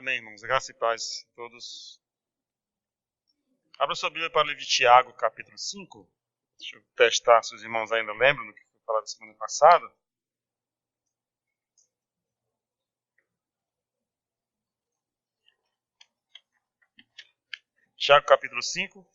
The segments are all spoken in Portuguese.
Amém, irmãos. Graça e paz a todos. Abra sua Bíblia para o livro de Tiago, capítulo 5. Deixa eu testar se os irmãos ainda lembram do que foi falado semana passada. Tiago, capítulo 5.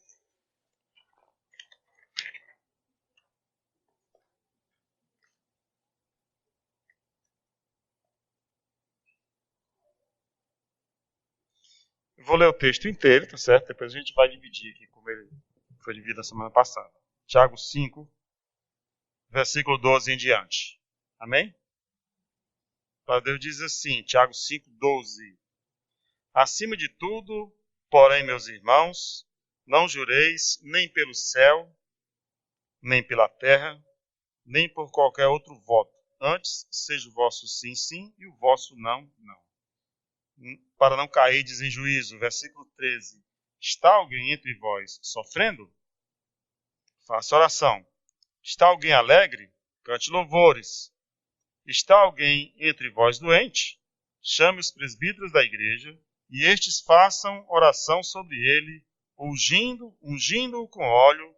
Eu vou ler o texto inteiro, tá certo? Depois a gente vai dividir aqui como ele foi dividido na semana passada. Tiago 5, versículo 12 em diante. Amém? A palavra de Deus diz assim, Tiago 5, 12. Acima de tudo, porém, meus irmãos, não jureis nem pelo céu, nem pela terra, nem por qualquer outro voto. Antes, seja o vosso sim, sim, e o vosso não, não. Para não cairdes em juízo. Versículo 13. Está alguém entre vós sofrendo? Faça oração. Está alguém alegre? Cante louvores. Está alguém entre vós doente? Chame os presbíteros da igreja, e estes façam oração sobre ele, ungindo-o com óleo,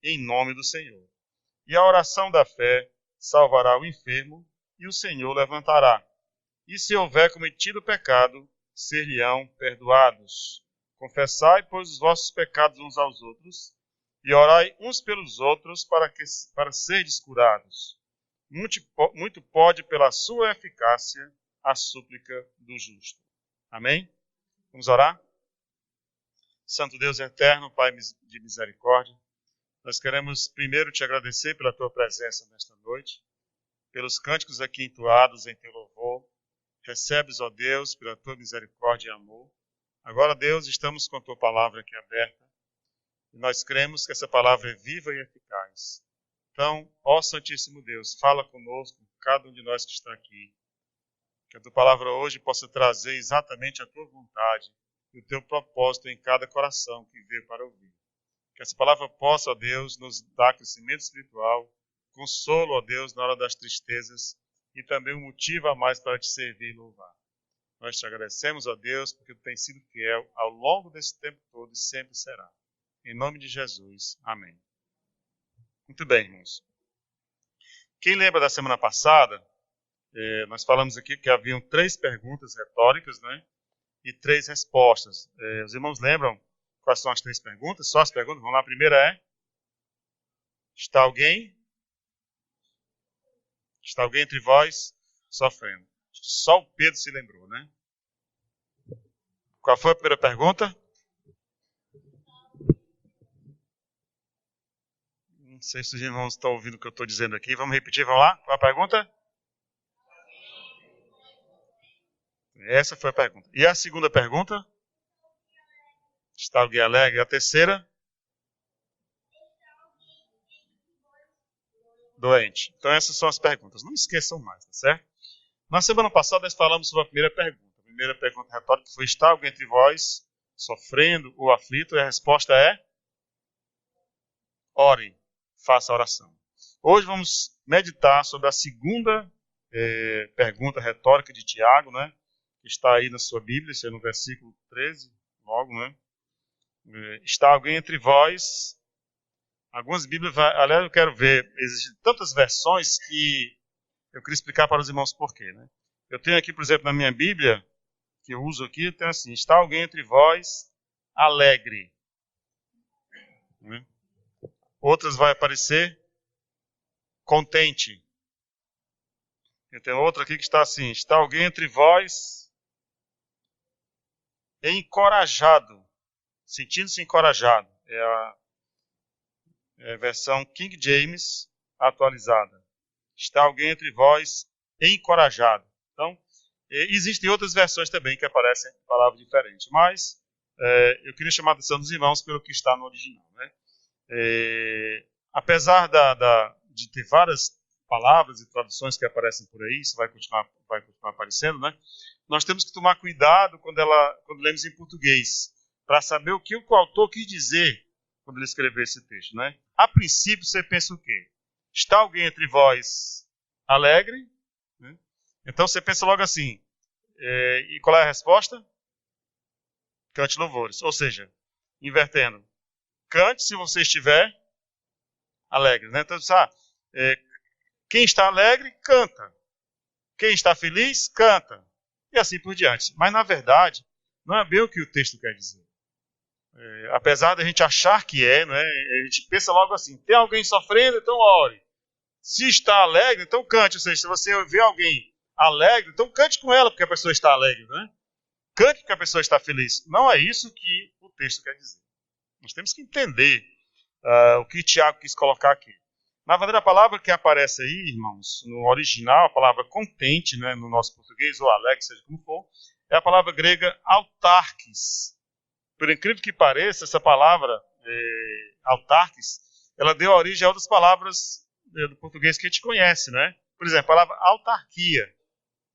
em nome do Senhor. E a oração da fé salvará o enfermo, e o Senhor levantará. E se houver cometido pecado, ser-lhe-ão perdoados. Confessai, pois, os vossos pecados uns aos outros, e orai uns pelos outros para serdes curados. Muito pode, pela sua eficácia, a súplica do justo. Amém? Vamos orar? Santo Deus eterno, Pai de misericórdia, nós queremos primeiro te agradecer pela tua presença nesta noite, pelos cânticos aqui entoados em teu louvor. Recebes, ó Deus, pela tua misericórdia e amor. Agora, Deus, estamos com a tua palavra aqui aberta, e nós cremos que essa palavra é viva e eficaz. Então, ó Santíssimo Deus, fala conosco, cada um de nós que está aqui, que a tua palavra hoje possa trazer exatamente a tua vontade e o teu propósito em cada coração que veio para ouvir. Que essa palavra possa, ó Deus, nos dar crescimento espiritual, consolo, ó Deus, na hora das tristezas, e também um motivo a mais para te servir e louvar. Nós te agradecemos, ó Deus, porque tu tens sido fiel ao longo desse tempo todo e sempre será. Em nome de Jesus. Amém. Muito bem, irmãos. Quem lembra da semana passada, nós falamos aqui que haviam 3 perguntas retóricas, né? E 3 respostas. Os irmãos lembram quais são as 3 perguntas? Só as perguntas. Vamos lá. A primeira é: Está alguém entre vós sofrendo? Só o Pedro se lembrou, né? Qual foi a primeira pergunta? Não sei se os irmãos estão ouvindo o que eu estou dizendo aqui. Vamos repetir, vamos lá? Qual a pergunta? Essa foi a pergunta. E a segunda pergunta? Está alguém alegre? E a terceira? Doente. Então essas são as perguntas. Não esqueçam mais, tá certo? Na semana passada nós falamos sobre a primeira pergunta. A primeira pergunta retórica foi: está alguém entre vós sofrendo ou aflito? E a resposta é: ore, faça a oração. Hoje vamos meditar sobre a segunda pergunta retórica de Tiago, né? Que está aí na sua Bíblia, isso é no versículo 13, logo, né? Está alguém entre vós? Algumas Bíblias, aliás, eu quero ver, existem tantas versões que eu queria explicar para os irmãos por quê, né? Eu tenho aqui, por exemplo, na minha Bíblia, que eu uso aqui, tem assim: está alguém entre vós alegre? Né? Outras vai aparecer contente. Eu tenho outra aqui que está assim: está alguém entre vós encorajado? Sentindo-se encorajado. É a versão King James atualizada. Está alguém entre vós encorajado? Então, existem outras versões também que aparecem em palavras diferentes, mas eu queria chamar a atenção dos irmãos pelo que está no original, né? Apesar de ter várias palavras e traduções que aparecem por aí, isso vai continuar aparecendo, né? Nós temos que tomar cuidado quando lemos em português, para saber o que o autor quis dizer quando ele escreveu esse texto, né? A princípio, você pensa o quê? Está alguém entre vós alegre? Né? Então, você pensa logo assim. E qual é a resposta? cante louvores. Ou seja, invertendo, cante se você estiver alegre. Né? Então, quem está alegre, canta. Quem está feliz, canta. E assim por diante. Mas, na verdade, não é bem o que o texto quer dizer. Apesar de a gente achar que é, né, a gente pensa logo assim, tem alguém sofrendo, então ore. Se está alegre, então cante. Ou seja, se você vê alguém alegre, então cante com ela, porque a pessoa está alegre. Né? Cante porque a pessoa está feliz. Não é isso que o texto quer dizer. Nós temos que entender o que Tiago quis colocar aqui. Na verdade, a palavra que aparece aí, irmãos, no original, a palavra contente, né, no nosso português, ou alegre, seja como for, é a palavra grega autarkis. Por incrível que pareça, essa palavra, autarkis, ela deu origem a outras palavras do português que a gente conhece, né? Por exemplo, a palavra autarquia.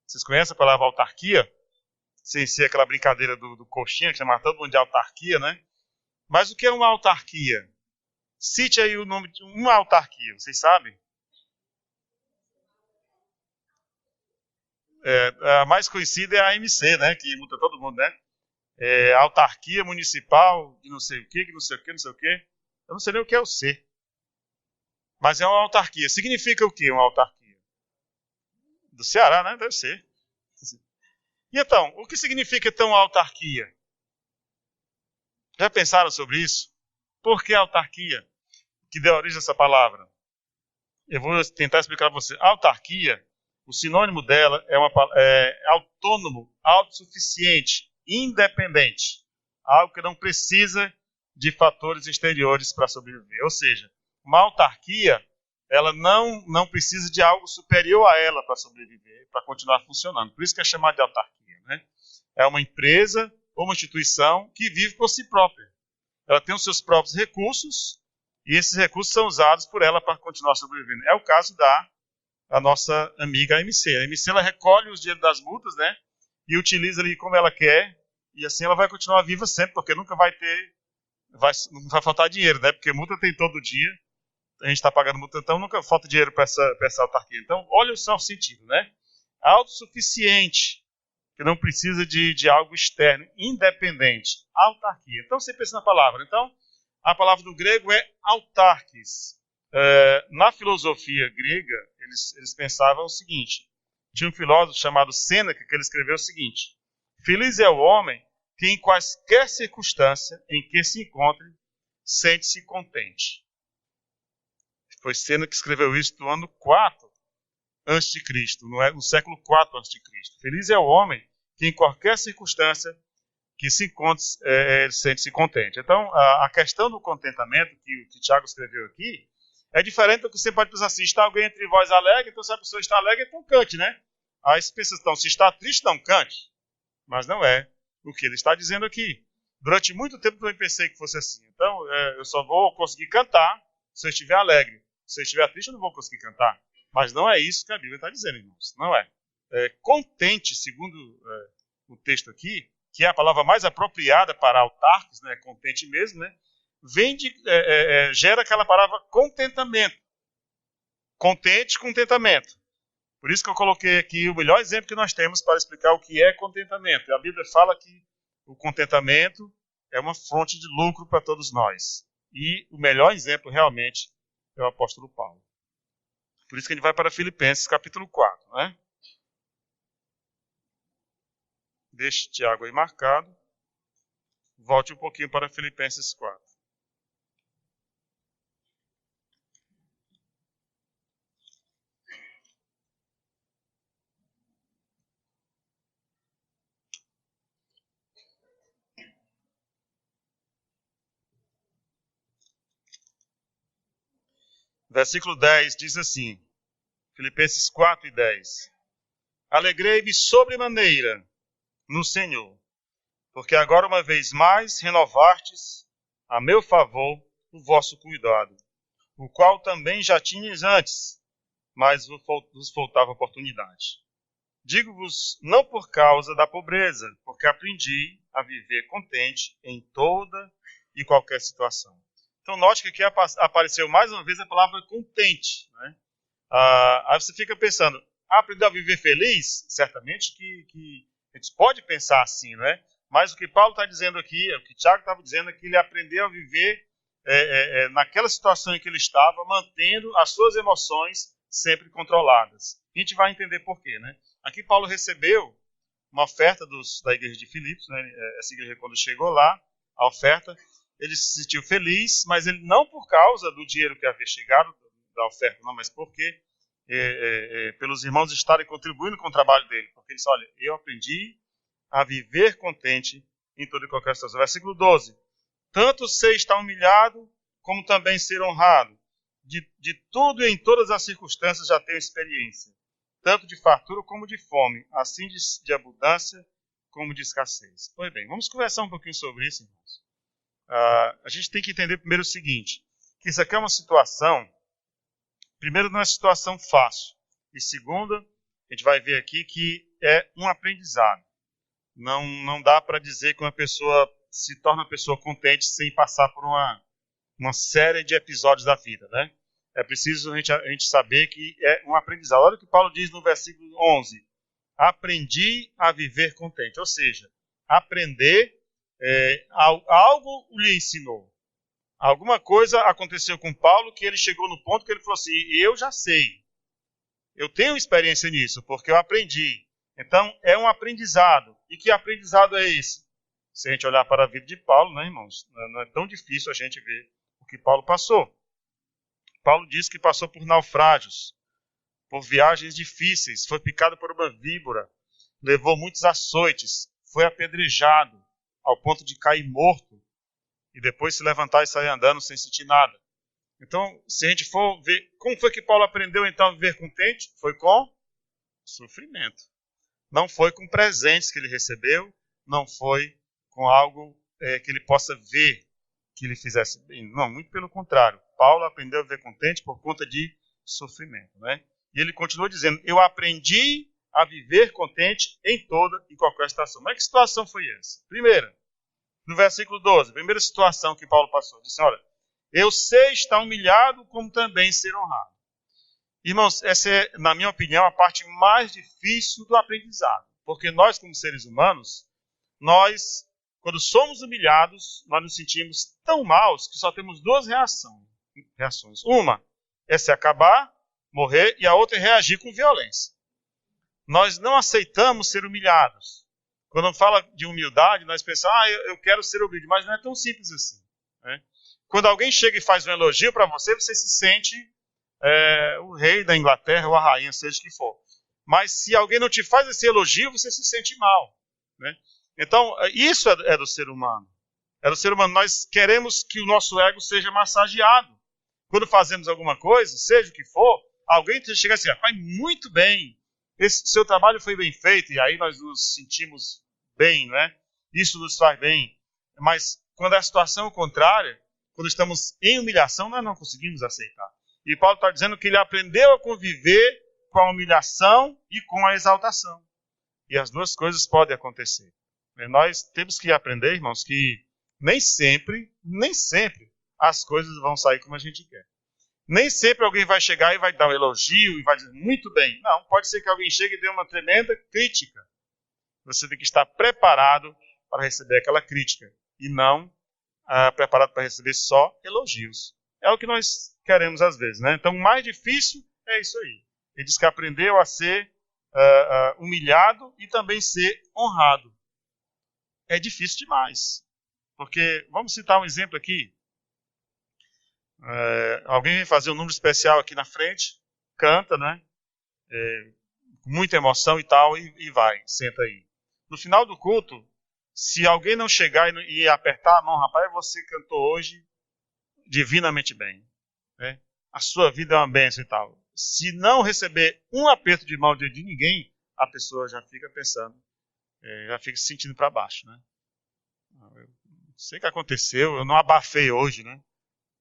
Vocês conhecem a palavra autarquia? Sem ser aquela brincadeira do coxinha, que chama todo mundo de autarquia, né? Mas o que é uma autarquia? Cite aí o nome de uma autarquia, vocês sabem? A mais conhecida é a AMC, né? Que multa todo mundo, né? Autarquia municipal de não sei o quê, que não sei o quê, não sei o quê. Eu não sei nem o que é o C. Mas é uma autarquia. Significa o quê, uma autarquia? Do Ceará, né? Deve ser. E então, o que significa então uma autarquia? Já pensaram sobre isso? Por que autarquia? Que deu origem a essa palavra? Eu vou tentar explicar para você. Autarquia, o sinônimo dela é autônomo, autossuficiente, independente. Algo que não precisa de fatores exteriores para sobreviver. Ou seja, uma autarquia, ela não precisa de algo superior a ela para sobreviver, para continuar funcionando. Por isso que é chamado de autarquia. Né? É uma empresa ou uma instituição que vive por si própria. Ela tem os seus próprios recursos e esses recursos são usados por ela para continuar sobrevivendo. É o caso da nossa amiga AMC. A AMC ela recolhe os dinheiros das multas, né? E utiliza ali como ela quer e assim ela vai continuar viva sempre, porque nunca não vai faltar dinheiro, né? Porque multa tem todo dia. A gente está pagando multa, então nunca falta dinheiro para essa autarquia. Então, olha só o sentido, né? Autossuficiente, que não precisa de algo externo, independente, autarquia. Então, você pensa na palavra. Então, a palavra do grego é autarkis. Na filosofia grega, eles pensavam o seguinte. Tinha um filósofo chamado Sêneca que ele escreveu o seguinte: feliz é o homem que em quaisquer circunstância em que se encontre, sente-se contente. Foi Sêneca que escreveu isso no ano 4 a.C., no século 4 a.C. Feliz é o homem que em qualquer circunstância que se encontre, sente-se contente. Então, a questão do contentamento que Tiago escreveu aqui é diferente do que você pode pensar assim, está alguém entre vós alegre, então se a pessoa está alegre, então cante, né? Aí você pensa, então, se está triste, não cante. Mas não é o que ele está dizendo aqui. Durante muito tempo eu pensei que fosse assim. Então, eu só vou conseguir cantar se eu estiver alegre. Se eu estiver triste, eu não vou conseguir cantar. Mas não é isso que a Bíblia está dizendo, irmãos. Não é. Contente, segundo o texto aqui, que é a palavra mais apropriada para autarcos, né, contente mesmo, né, gera aquela palavra contentamento. Contente, contentamento. Por isso que eu coloquei aqui o melhor exemplo que nós temos para explicar o que é contentamento. A Bíblia fala que o contentamento é uma fonte de lucro para todos nós. E o melhor exemplo realmente é o apóstolo Paulo. Por isso que a gente vai para Filipenses capítulo 4, né? Deixe Tiago aí marcado. Volte um pouquinho para Filipenses 4. Versículo 10 diz assim, Filipenses 4 e 10. Alegrei-me sobremaneira no Senhor, porque agora uma vez mais renovastes a meu favor o vosso cuidado, o qual também já tinhas antes, mas vos faltava oportunidade. Digo-vos não por causa da pobreza, porque aprendi a viver contente em toda e qualquer situação. Então note que aqui apareceu mais uma vez a palavra contente. Né? Aí você fica pensando, aprendeu a viver feliz? Certamente que a gente pode pensar assim, não é? Mas o que Paulo está dizendo aqui, o que Tiago estava dizendo, é que ele aprendeu a viver naquela situação em que ele estava, mantendo as suas emoções sempre controladas. A gente vai entender por quê, né? Aqui Paulo recebeu uma oferta da igreja de Filipos, né? Essa igreja, quando chegou lá, a oferta, ele se sentiu feliz, mas ele não por causa do dinheiro que havia chegado, da oferta, não, mas porque pelos irmãos estarem contribuindo com o trabalho dele. Porque ele disse, olha, eu aprendi a viver contente em toda e qualquer situação. Versículo 12. Tanto ser estar humilhado, como também ser honrado. De tudo e em todas as circunstâncias já tenho experiência, tanto de fartura como de fome, assim de abundância como de escassez. Pois bem, vamos conversar um pouquinho sobre isso, irmãos. A gente tem que entender primeiro o seguinte, que isso aqui é uma situação, primeiro, não é uma situação fácil, e segundo, a gente vai ver aqui que é um aprendizado. Não dá para dizer que uma pessoa se torna uma pessoa contente sem passar por uma série de episódios da vida, né? É preciso a gente saber que é um aprendizado. Olha o que Paulo diz no versículo 11. Aprendi a viver contente. Ou seja, aprender, algo lhe ensinou. Alguma coisa aconteceu com Paulo que ele chegou no ponto que ele falou assim, eu já sei. Eu tenho experiência nisso, porque eu aprendi. Então, é um aprendizado. E que aprendizado é esse? Se a gente olhar para a vida de Paulo, né, irmãos? Não é tão difícil a gente ver o que Paulo passou. Paulo diz que passou por naufrágios, por viagens difíceis, foi picado por uma víbora, levou muitos açoites, foi apedrejado ao ponto de cair morto e depois se levantar e sair andando sem sentir nada. Então, se a gente for ver, como foi que Paulo aprendeu então a viver contente? Foi com sofrimento. Não foi com presentes que ele recebeu, não foi com algo que ele possa ver que ele fizesse bem. Não, muito pelo contrário. Paulo aprendeu a viver contente por conta de sofrimento, né? E ele continua dizendo, eu aprendi a viver contente em toda e qualquer situação. Mas que situação foi essa? Primeira, no versículo 12, a primeira situação que Paulo passou, disse, olha, eu sei estar humilhado como também ser honrado. Irmãos, essa é, na minha opinião, a parte mais difícil do aprendizado. Porque nós, como seres humanos, quando somos humilhados, nós nos sentimos tão maus que só temos duas reações. Uma é se acabar, morrer, e a outra é reagir com violência. Nós não aceitamos ser humilhados. Quando fala de humildade, nós pensamos, eu quero ser humilde, mas não é tão simples assim, né? Quando alguém chega e faz um elogio para você, você se sente o rei da Inglaterra ou a rainha, seja o que for. Mas se alguém não te faz esse elogio, você se sente mal, né? Então, isso é do ser humano. É do ser humano. Nós queremos que o nosso ego seja massageado. Quando fazemos alguma coisa, seja o que for, alguém chega assim, faz muito bem, esse seu trabalho foi bem feito, e aí nós nos sentimos bem, né? Isso nos faz bem. Mas quando a situação é contrária, quando estamos em humilhação, nós não conseguimos aceitar. E Paulo está dizendo que ele aprendeu a conviver com a humilhação e com a exaltação. E as duas coisas podem acontecer. Nós temos que aprender, irmãos, que nem sempre as coisas vão sair como a gente quer. Nem sempre alguém vai chegar e vai dar um elogio e vai dizer, muito bem. Não, pode ser que alguém chegue e dê uma tremenda crítica. Você tem que estar preparado para receber aquela crítica e não preparado para receber só elogios. É o que nós queremos às vezes, né? Então, o mais difícil é isso aí. Ele diz que aprendeu a ser humilhado e também ser honrado. É difícil demais. Porque, vamos citar um exemplo aqui. Alguém vem fazer um número especial aqui na frente, canta, né? Com muita emoção e tal, e vai, senta aí. No final do culto, se alguém não chegar e apertar a mão, rapaz, você cantou hoje divinamente bem, né? A sua vida é uma bênção e tal. Se não receber um aperto de mão de ninguém, a pessoa já fica pensando, já fica se sentindo para baixo, né? Eu não sei o que aconteceu, eu não abafei hoje, né?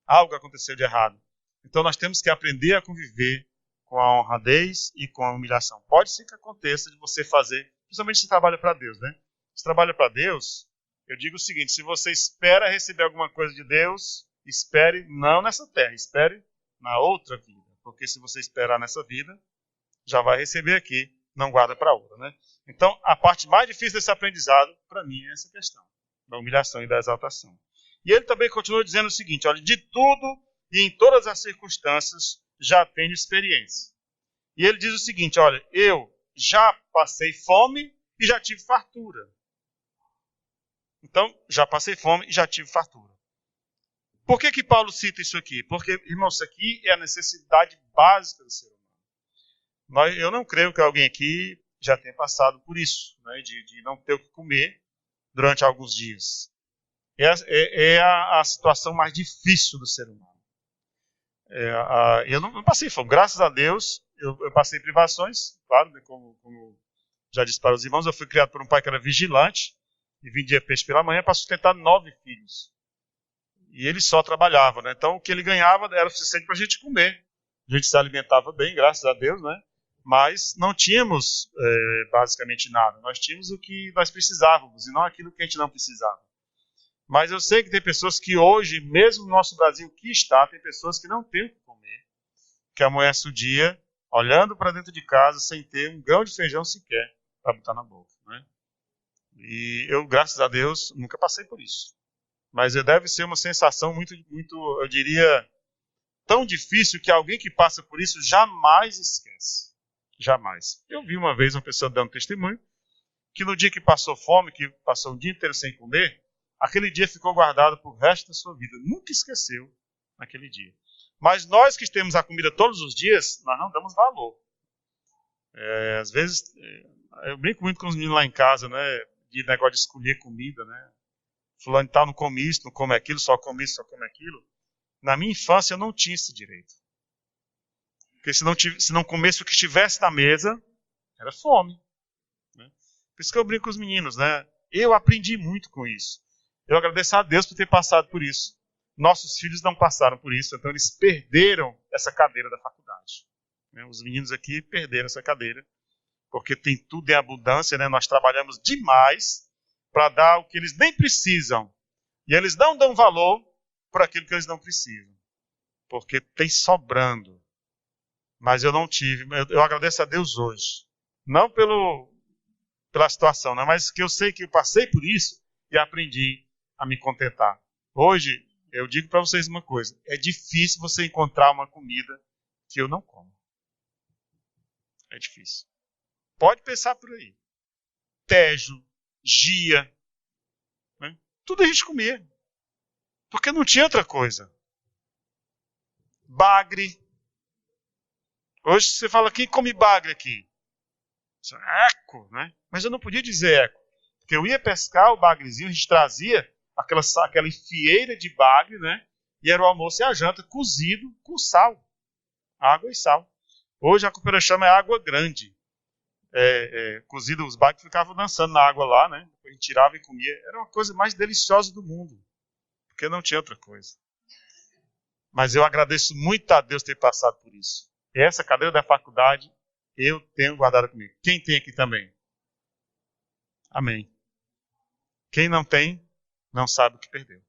Algo aconteceu de errado. Então nós temos que aprender a conviver com a honradez e com a humilhação. Pode ser que aconteça de você fazer, principalmente se trabalha para Deus, né? Se trabalha para Deus, eu digo o seguinte, se você espera receber alguma coisa de Deus, espere não nessa terra, espere na outra vida. Porque se você esperar nessa vida, já vai receber aqui, não guarda para outra, né? Então, a parte mais difícil desse aprendizado, para mim, é essa questão da humilhação e da exaltação. E ele também continua dizendo o seguinte, olha, de tudo e em todas as circunstâncias já tenho experiência. E ele diz o seguinte, olha, eu já passei fome e já tive fartura. Então, já passei fome e já tive fartura. Por que Paulo cita isso aqui? Porque, irmão, isso aqui é a necessidade básica do ser humano. Eu não creio que alguém aqui já tenha passado por isso, né, de não ter o que comer durante alguns dias. É a situação mais difícil do ser humano. Eu não passei fome. Graças a Deus, eu passei privações, claro, né, como já disse para os irmãos, eu fui criado por um pai que era vigilante e vendia peixe pela manhã para sustentar 9 filhos. E ele só trabalhava, né? Então o que ele ganhava era o suficiente para a gente comer. A gente se alimentava bem, graças a Deus, né? Mas não tínhamos basicamente nada. Nós tínhamos o que nós precisávamos e não aquilo que a gente não precisava. Mas eu sei que tem pessoas que hoje, mesmo no nosso Brasil que está, tem pessoas que não têm o que comer, que amanhece o dia olhando para dentro de casa sem ter um grão de feijão sequer para botar na boca, né? E eu, graças a Deus, nunca passei por isso. Mas deve ser uma sensação muito, eu diria, tão difícil que alguém que passa por isso jamais esquece. Jamais. Eu vi uma vez uma pessoa dando testemunho que no dia que passou fome, que passou um dia inteiro sem comer, aquele dia ficou guardado pro resto da sua vida. Nunca esqueceu naquele dia. Mas nós que temos a comida todos os dias, nós não damos valor. Às vezes, eu brinco muito com os meninos lá em casa, né? De negócio de escolher comida, né? Fulano tal não come isso, não come aquilo, só come isso, só come aquilo. Na minha infância eu não tinha esse direito. Porque se não comesse o que estivesse na mesa, era fome. Né? Por isso que eu brinco com os meninos, né? Eu aprendi muito com isso. Eu agradeço a Deus por ter passado por isso. Nossos filhos não passaram por isso, então eles perderam essa cadeira da faculdade. Né? Os meninos aqui perderam essa cadeira, porque tem tudo em abundância, né? Nós trabalhamos demais para dar o que eles nem precisam. E eles não dão valor por aquilo que eles não precisam. Porque tem sobrando. Mas eu não tive. Eu agradeço a Deus hoje. Não pela situação, né? Mas que eu sei que eu passei por isso e aprendi a me contentar. Hoje, eu digo para vocês uma coisa. É difícil você encontrar uma comida que eu não como. É difícil. Pode pensar por aí. Tejo, gia, né? Tudo a gente comia. Porque não tinha outra coisa. Bagre. Hoje você fala, quem come bagre aqui? Eco, né? Mas eu não podia dizer eco. Porque eu ia pescar o bagrezinho, a gente trazia aquela enfieira de bagre, né? E era o almoço e a janta cozido com sal. Água e sal. Hoje a copeira chama é água grande. Cozido, os bagres ficavam dançando na água lá, né? A gente tirava e comia. Era uma coisa mais deliciosa do mundo. Porque não tinha outra coisa. Mas eu agradeço muito a Deus ter passado por isso. E essa cadeira da faculdade eu tenho guardada comigo. Quem tem aqui também? Amém. Quem não tem, não sabe o que perdeu.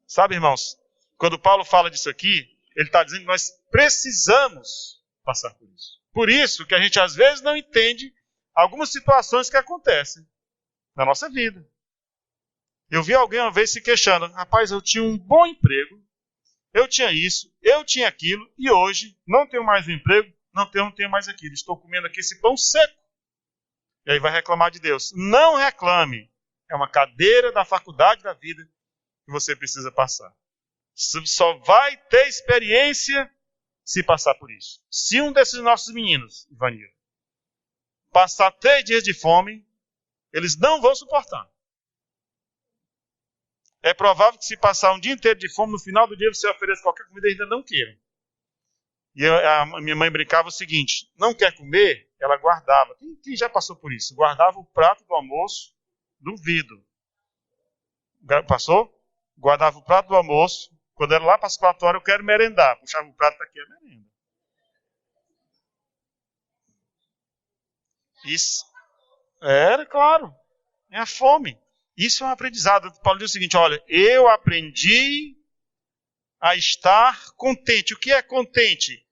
Sabe, irmãos, quando Paulo fala disso aqui, ele está dizendo que nós precisamos passar por isso. Por isso que a gente às vezes não entende algumas situações que acontecem na nossa vida. Eu vi alguém uma vez se queixando, rapaz, eu tinha um bom emprego, eu tinha isso, eu tinha aquilo, e hoje não tenho mais um emprego, não tenho mais aquilo. Estou comendo aqui esse pão seco. E aí vai reclamar de Deus. Não reclame. É uma cadeira da faculdade da vida que você precisa passar. Só vai ter experiência se passar por isso. Se um desses nossos meninos, Ivanir, passar 3 dias de fome, eles não vão suportar. É provável que se passar um dia inteiro de fome, no final do dia você ofereça qualquer comida e ainda não queiram. E a minha mãe brincava o seguinte, não quer comer? Ela guardava. Quem já passou por isso? Guardava o prato do almoço do vidro. Passou? Guardava o prato do almoço. Quando era lá para as 4 horas, eu quero merendar. Puxava o prato daqui, a merenda. Isso. Era, claro. É a fome. Isso é um aprendizado. Paulo diz o seguinte, olha, eu aprendi a estar contente. O que é contente?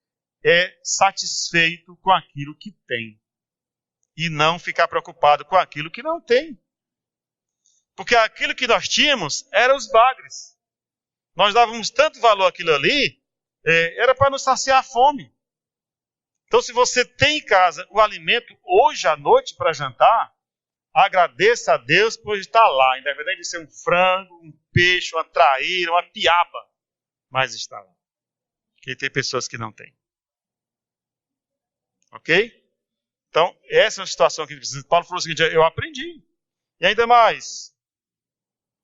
É satisfeito com aquilo que tem. e não ficar preocupado com aquilo que não tem. Porque aquilo que nós tínhamos era os bagres. Nós dávamos tanto valor àquilo ali, era para nos saciar a fome. Então, se você tem em casa o alimento hoje à noite para jantar, agradeça a Deus por estar lá, independente de ser um frango, um peixe, uma traíra, uma piaba, mas está lá. Porque tem pessoas que não têm. Ok? Então, essa é uma situação que Paulo falou o seguinte: eu aprendi. E ainda mais,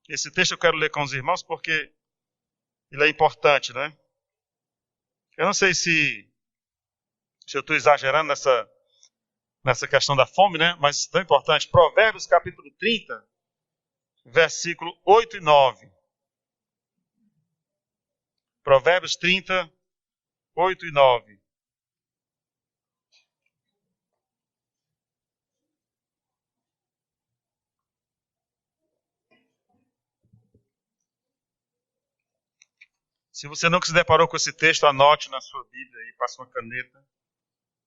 esse texto eu quero ler com os irmãos porque ele é importante, né? Eu não sei se eu estou exagerando nessa questão da fome, né? Mas é tão importante. Provérbios capítulo 30, versículo 8 e 9. Provérbios 30, 8 e 9. Se você não se deparou com esse texto, anote na sua Bíblia e passe uma caneta,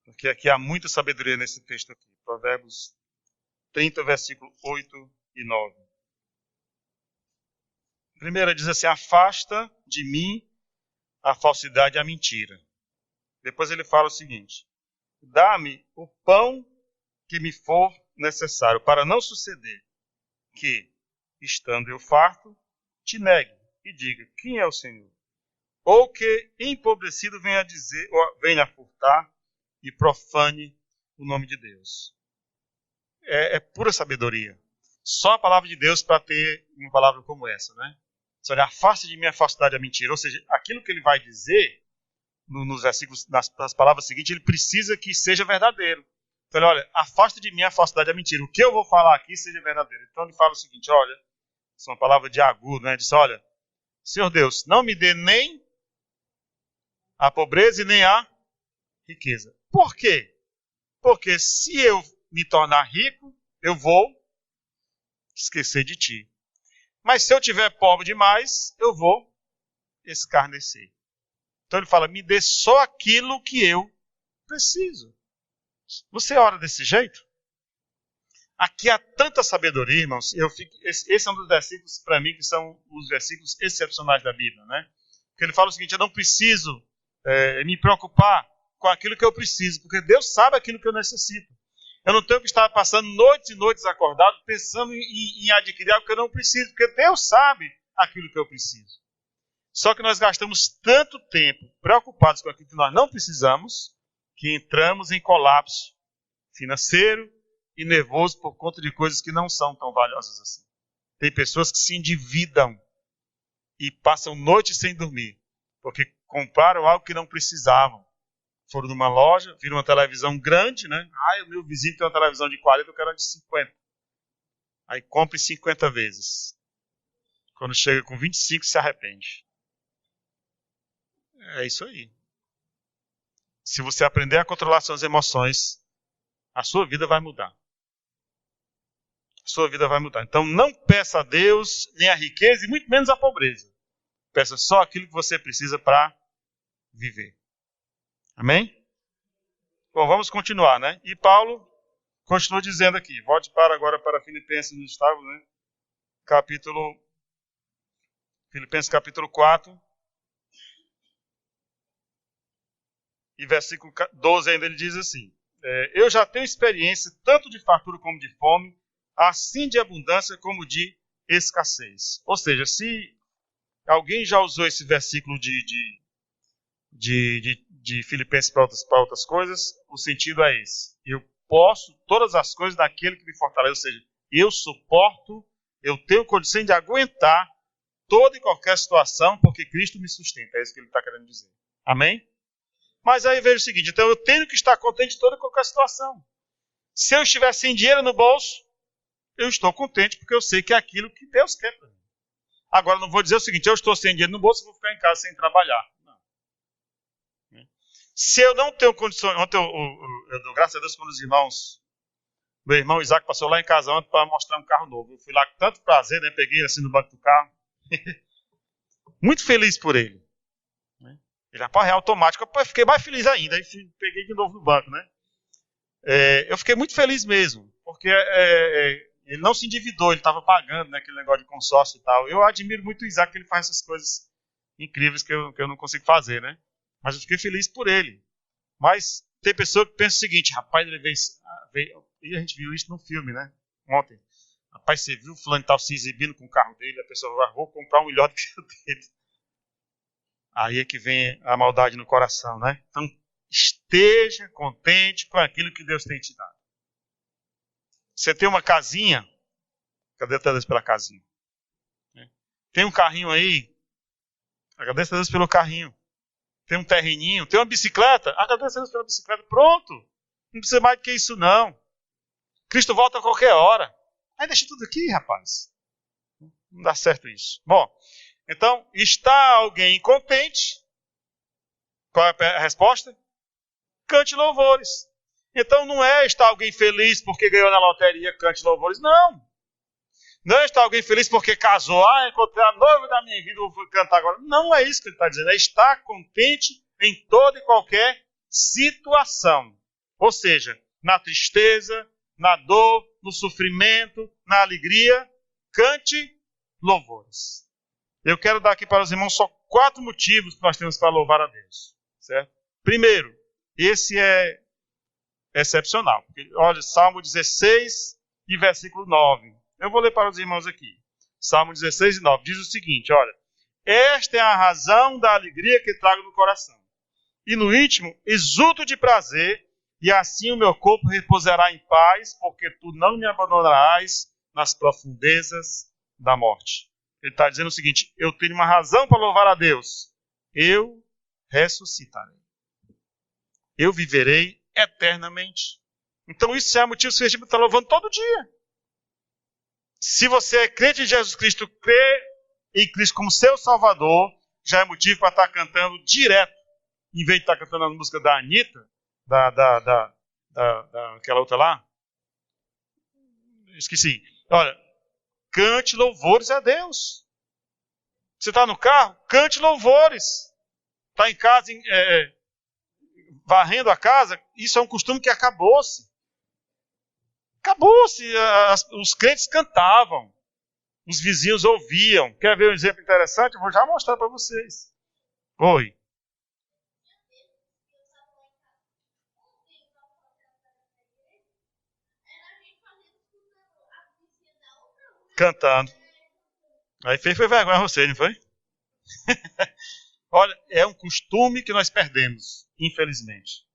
porque aqui há muita sabedoria nesse texto aqui. Provérbios 30, versículo 8 e 9. Primeiro diz assim: afasta de mim a falsidade e a mentira. Depois ele fala o seguinte: dá-me o pão que me for necessário, para não suceder que, estando eu farto, te negue e diga: quem é o Senhor? Ou que, empobrecido, venha furtar e profane o nome de Deus. É pura sabedoria. Só a palavra de Deus para ter uma palavra como essa, né? Olha, afaste de mim a falsidade e a mentira. Ou seja, aquilo que ele vai dizer nos versículos, nas palavras seguintes, ele precisa que seja verdadeiro. Então, olha, afaste de mim a falsidade e a mentira. O que eu vou falar aqui seja verdadeiro. Então, ele fala o seguinte: olha, isso é uma palavra de agudo, né? Ele diz: olha, Senhor Deus, não me dê nem a pobreza e nem a riqueza. Por quê? Porque se eu me tornar rico, eu vou esquecer de ti. Mas se eu tiver pobre demais, eu vou escarnecer. Então ele fala: me dê só aquilo que eu preciso. Você ora desse jeito? Aqui há tanta sabedoria, irmãos. Esse é um dos versículos, para mim, que são os versículos excepcionais da Bíblia, né? Porque ele fala o seguinte: eu não preciso me preocupar com aquilo que eu preciso, porque Deus sabe aquilo que eu necessito. Eu não tenho que estar passando noites e noites acordado pensando em adquirir algo que eu não preciso, porque Deus sabe aquilo que eu preciso. Só que nós gastamos tanto tempo preocupados com aquilo que nós não precisamos, que entramos em colapso financeiro e nervoso por conta de coisas que não são tão valiosas assim. Tem pessoas que se endividam e passam noites sem dormir, porque compraram algo que não precisavam. Foram numa loja, viram uma televisão grande, né? O meu vizinho tem uma televisão de 40, eu quero uma de 50. Aí compre 50 vezes. Quando chega com 25, se arrepende. É isso aí. Se você aprender a controlar suas emoções, a sua vida vai mudar. A sua vida vai mudar. Então não peça a Deus nem a riqueza e muito menos a pobreza. Peça só aquilo que você precisa para viver. Amém? Bom, vamos continuar, né? E Paulo continua dizendo aqui. Volte agora para Filipenses, no estado, né? Filipenses capítulo 4. E versículo 12 ainda ele diz assim: eu já tenho experiência tanto de fartura como de fome, assim de abundância como de escassez. Ou seja, se alguém já usou esse versículo de Filipenses para outras coisas, o sentido é esse: eu posso todas as coisas naquele que me fortalece. Ou seja, eu suporto, eu tenho condição de aguentar toda e qualquer situação, porque Cristo me sustenta. É isso que ele está querendo dizer. Amém? Mas aí veja o seguinte: então eu tenho que estar contente de toda e qualquer situação. Se eu estiver sem dinheiro no bolso, eu estou contente, porque eu sei que é aquilo que Deus quer para mim. Agora, não vou dizer o seguinte: eu estou sem dinheiro no bolso, vou ficar em casa sem trabalhar. Não. Se eu não tenho condições... Ontem eu dou graças a Deus quando os irmãos... Meu irmão Isaac passou lá em casa ontem para mostrar um carro novo. Eu fui lá com tanto prazer, né? Peguei assim no banco do carro. Muito feliz por ele. Ele, rapaz, é automático. Eu fiquei mais feliz ainda. Aí peguei de novo no banco, né? Eu fiquei muito feliz mesmo, porque ele não se endividou, ele estava pagando, né, aquele negócio de consórcio e tal. Eu admiro muito o Isaac, que ele faz essas coisas incríveis que eu não consigo fazer, né? Mas eu fiquei feliz por ele. Mas tem pessoa que pensa o seguinte: rapaz, ele veio e a gente viu isso no filme, né? Ontem. Rapaz, você viu o fulano tal se exibindo com o carro dele, a pessoa vai, vou comprar um melhor do que o dele. Aí é que vem a maldade no coração, né? Então, esteja contente com aquilo que Deus tem te dado. Você tem uma casinha, agradeça a Deus pela casinha. Tem um carrinho aí, agradeça a Deus pelo carrinho. Tem um terreninho, tem uma bicicleta, agradeça a Deus pela bicicleta. Pronto, não precisa mais do que isso não. Cristo volta a qualquer hora. Aí deixa tudo aqui, rapaz. Não dá certo isso. Bom, então, está alguém contente? Qual é a resposta? Cante louvores. Então não é estar alguém feliz porque ganhou na loteria, cante louvores. Não. Não é estar alguém feliz porque casou. Encontrei a noiva da minha vida, vou cantar agora. Não é isso que ele está dizendo. É estar contente em toda e qualquer situação. Ou seja, na tristeza, na dor, no sofrimento, na alegria, cante louvores. Eu quero dar aqui para os irmãos só 4 motivos que nós temos para louvar a Deus. Certo? Primeiro, esse é excepcional. Olha, Salmo 16 e versículo 9. Eu vou ler para os irmãos aqui. Salmo 16 e 9. Diz o seguinte, olha. Esta é a razão da alegria que trago no coração. E no íntimo exulto de prazer, e assim o meu corpo repousará em paz, porque tu não me abandonarás nas profundezas da morte. Ele está dizendo o seguinte, eu tenho uma razão para louvar a Deus. Eu ressuscitarei. Eu viverei eternamente. Então isso é motivo suficiente para estar louvando todo dia. Se você é crente em Jesus Cristo, crê em Cristo como seu Salvador, já é motivo para estar cantando direto, em vez de estar cantando a música da Anitta, aquela outra lá. Esqueci. Olha, cante louvores a Deus. Você está no carro? Cante louvores. Está em casa, varrendo a casa, isso é um costume que acabou-se. Acabou-se. Os crentes cantavam. Os vizinhos ouviam. Quer ver um exemplo interessante? Eu vou já mostrar para vocês. Oi. Cantando. Aí foi vergonha a você, não foi? Olha, é um costume que nós perdemos, infelizmente.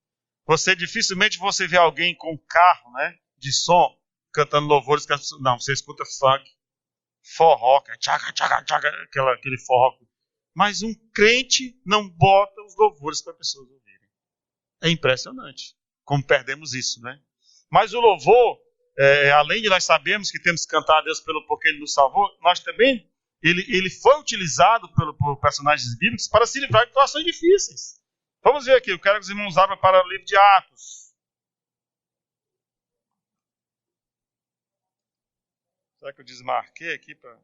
Dificilmente você vê alguém com carro, né, de som, cantando louvores. Não, você escuta funk, forró, tchaca, tchaca, tchaca, aquele forró. Mas um crente não bota os louvores para as pessoas ouvirem. É impressionante como perdemos isso, né? Mas o louvor, além de nós sabermos que temos que cantar a Deus porque Ele nos salvou, nós também, ele foi utilizado por personagens bíblicos para se livrar de situações difíceis. Vamos ver aqui, eu quero que os irmãos abram para o livro de Atos. Será que eu desmarquei aqui para...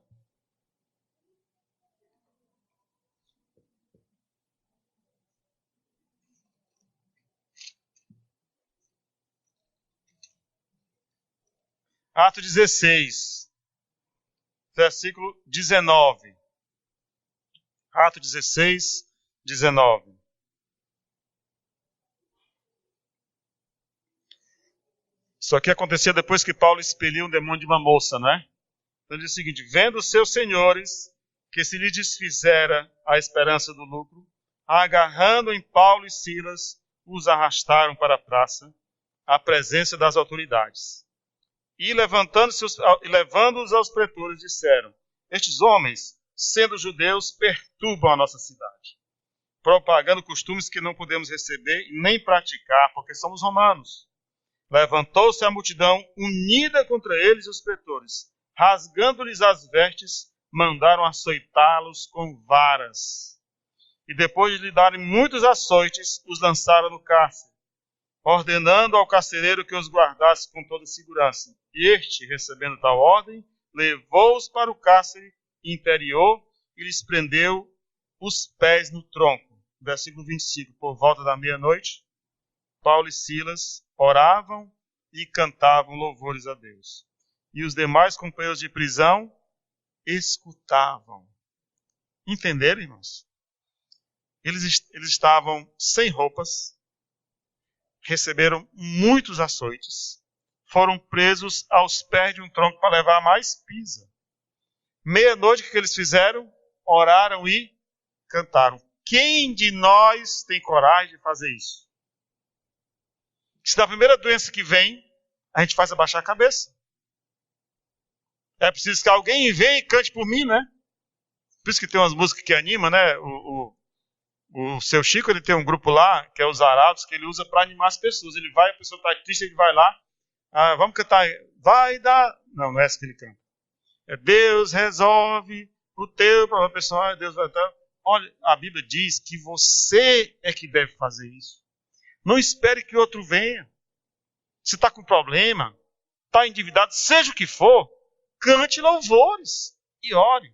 Atos 16, versículo 19. Atos 16, 19. Isso aqui acontecia depois que Paulo expeliu um demônio de uma moça, né? Então diz o seguinte, vendo os seus senhores que se lhe desfizera a esperança do lucro, agarrando em Paulo e Silas, os arrastaram para a praça, à presença das autoridades. E levando-os aos pretores, disseram, estes homens, sendo judeus, perturbam a nossa cidade, propagando costumes que não podemos receber nem praticar, porque somos romanos. Levantou-se a multidão unida contra eles e os pretores. Rasgando-lhes as vestes, mandaram açoitá-los com varas. E depois de lhe darem muitos açoites, os lançaram no cárcere, ordenando ao carcereiro que os guardasse com toda segurança. E este, recebendo tal ordem, levou-os para o cárcere interior e lhes prendeu os pés no tronco. Versículo 25. Por volta da meia-noite, Paulo e Silas oravam e cantavam louvores a Deus. E os demais companheiros de prisão escutavam. Entenderam, irmãos? Eles estavam sem roupas, receberam muitos açoites, foram presos aos pés de um tronco para levar mais pisa. Meia-noite, o que eles fizeram? Oraram e cantaram. Quem de nós tem coragem de fazer isso? Se na primeira doença que vem, a gente faz abaixar a cabeça. É preciso que alguém venha e cante por mim, né? Por isso que tem umas músicas que animam, né? O seu Chico, ele tem um grupo lá, que é os Arautos, que ele usa para animar as pessoas. Ele vai, a pessoa está triste, ele vai lá, vamos cantar, vai dar... Não é essa que ele canta. É Deus resolve o teu problema pessoal, Deus vai dar... Olha, a Bíblia diz que você é que deve fazer isso. Não espere que outro venha. Se está com problema, está endividado, seja o que for, cante louvores e ore.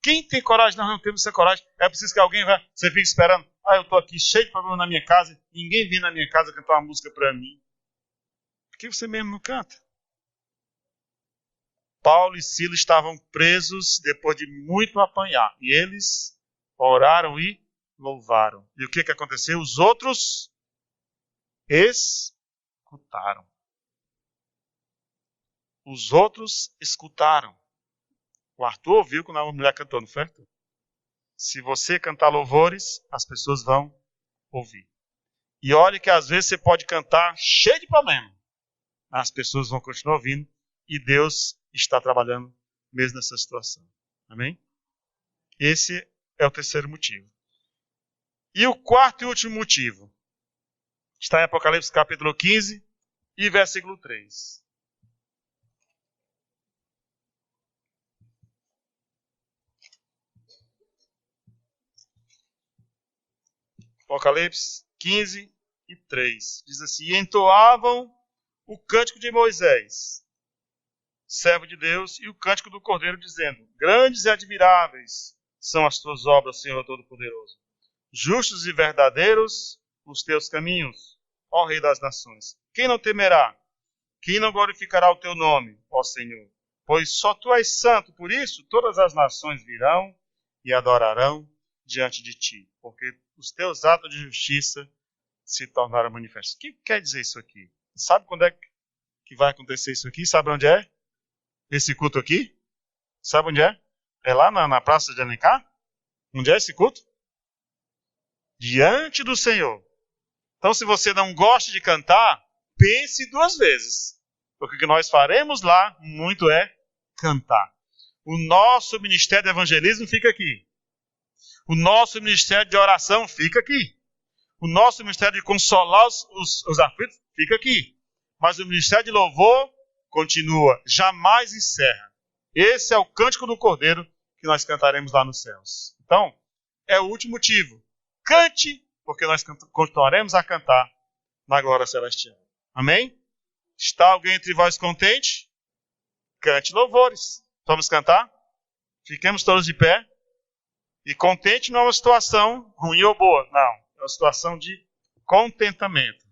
Quem tem coragem? Nós não temos essa coragem. É preciso que alguém vá. Você fica esperando. Eu estou aqui cheio de problema na minha casa. Ninguém vem na minha casa cantar uma música para mim. Por que você mesmo não canta? Paulo e Silas estavam presos depois de muito apanhar. E eles oraram e louvaram. E o que aconteceu? Os outros escutaram. Os outros escutaram. O Arthur ouviu quando a mulher cantou, não foi? Se você cantar louvores, as pessoas vão ouvir. E olha que às vezes você pode cantar cheio de problema. As pessoas vão continuar ouvindo e Deus está trabalhando mesmo nessa situação. Amém? Esse é o terceiro motivo. E o quarto e último motivo está em Apocalipse capítulo 15 e versículo 3. Apocalipse 15 e 3. Diz assim: e entoavam o cântico de Moisés, servo de Deus, e o cântico do Cordeiro, dizendo: grandes e admiráveis são as tuas obras, Senhor Todo-Poderoso. Justos e verdadeiros os teus caminhos, ó Rei das Nações. Quem não temerá? Quem não glorificará o teu nome, ó Senhor? Pois só tu és santo, por isso todas as nações virão e adorarão diante de ti, porque os teus atos de justiça se tornaram manifestos. O que quer dizer isso aqui? Sabe quando é que vai acontecer isso aqui? Sabe onde é? Esse culto aqui? Sabe onde é? É lá na Praça de Alencar? Onde é esse culto? Diante do Senhor. Então, se você não gosta de cantar, pense duas vezes. Porque o que nós faremos lá muito é cantar. O nosso ministério de evangelismo fica aqui. O nosso ministério de oração fica aqui. O nosso ministério de consolar os aflitos fica aqui. Mas o ministério de louvor continua, jamais encerra. Esse é o cântico do Cordeiro que nós cantaremos lá nos céus. Então, é o último motivo. Cante, porque nós continuaremos a cantar na glória celestial. Amém? Está alguém entre vós contente? Cante louvores. Vamos cantar? Fiquemos todos de pé. E contente não é uma situação ruim ou boa. Não, é uma situação de contentamento.